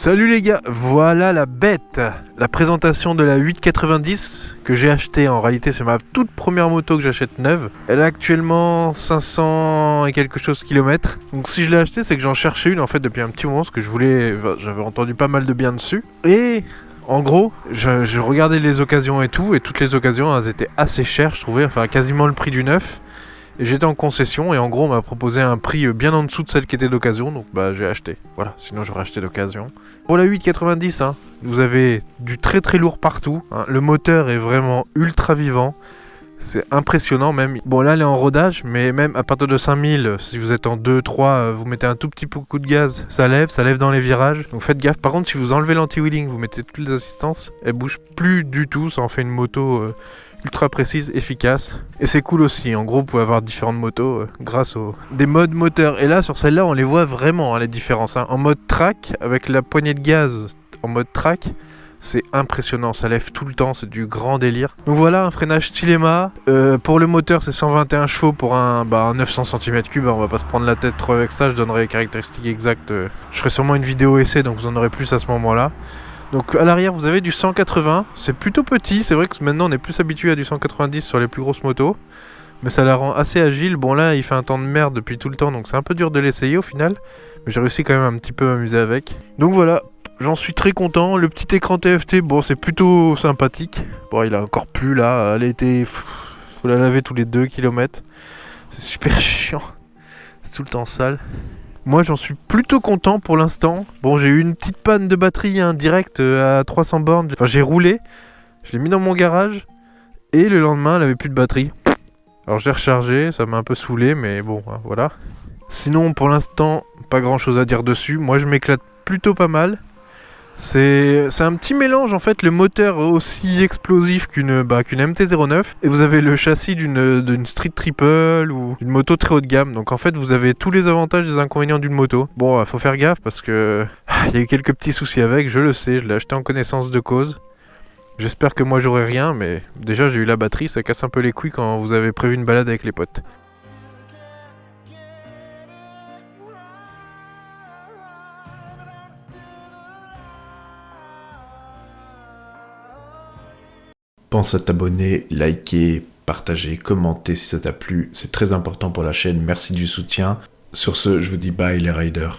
Salut les gars, voilà la bête. La présentation de la 890 que j'ai achetée. En réalité c'est ma toute première moto que j'achète neuve. Elle a actuellement 500 et quelque chose kilomètres. Donc si je l'ai achetée c'est que j'en cherchais une en fait depuis un petit moment. Parce que j'avais entendu pas mal de bien dessus. Et en gros je regardais les occasions et tout. Et toutes les occasions elles étaient assez chères je trouvais. Enfin quasiment le prix du neuf. Et j'étais en concession et en gros on m'a proposé un prix bien en dessous de celle qui était d'occasion, donc bah j'ai acheté. Voilà, sinon j'aurais acheté d'occasion. Pour la 890, vous avez du très très lourd partout. Le moteur est vraiment ultra vivant. C'est impressionnant même. Bon là elle est en rodage, mais même à partir de 5000, si vous êtes en 2-3, vous mettez un tout petit coup de gaz, ça lève dans les virages. Donc faites gaffe. Par contre si vous enlevez l'anti-wheeling, vous mettez toutes les assistances, elle bouge plus du tout, ça en fait une moto ultra précise, efficace. Et c'est cool aussi, en gros vous pouvez avoir différentes motos grâce aux des modes moteurs. Et là sur celle-là on les voit vraiment les différences. En mode track, avec la poignée de gaz en mode track, c'est impressionnant, ça lève tout le temps, c'est du grand délire. Donc voilà, un freinage Stilema. Pour le moteur, c'est 121 chevaux pour un 900 cm3. On va pas se prendre la tête trop avec ça, je donnerai les caractéristiques exactes. Je ferai sûrement une vidéo essai, donc vous en aurez plus à ce moment-là. Donc à l'arrière, vous avez du 180. C'est plutôt petit, c'est vrai que maintenant on est plus habitué à du 190 sur les plus grosses motos. Mais ça la rend assez agile. Bon là, il fait un temps de merde depuis tout le temps, donc c'est un peu dur de l'essayer au final. Mais j'ai réussi quand même un petit peu à m'amuser avec. Donc voilà. J'en suis très content. Le petit écran TFT, bon, c'est plutôt sympathique. Bon, il a encore plu là. Elle était. Faut la laver tous les 2 km. C'est super chiant. C'est tout le temps sale. Moi, j'en suis plutôt content pour l'instant. Bon, j'ai eu une petite panne de batterie direct à 300 bornes. Enfin, j'ai roulé. Je l'ai mis dans mon garage. Et le lendemain, elle avait plus de batterie. Alors, j'ai rechargé. Ça m'a un peu saoulé, mais bon, voilà. Sinon, pour l'instant, pas grand chose à dire dessus. Moi, je m'éclate plutôt pas mal. C'est un petit mélange en fait, le moteur aussi explosif qu'une MT-09 et vous avez le châssis d'une Street Triple ou d'une moto très haut de gamme. Donc en fait vous avez tous les avantages et les inconvénients d'une moto. Bon, faut faire gaffe parce que il y a eu quelques petits soucis avec, je le sais, je l'ai acheté en connaissance de cause. J'espère que moi j'aurai rien, mais déjà j'ai eu la batterie, ça casse un peu les couilles quand vous avez prévu une balade avec les potes. Pense à t'abonner, liker, partager, commenter si ça t'a plu. C'est très important pour la chaîne. Merci du soutien. Sur ce, je vous dis bye les riders.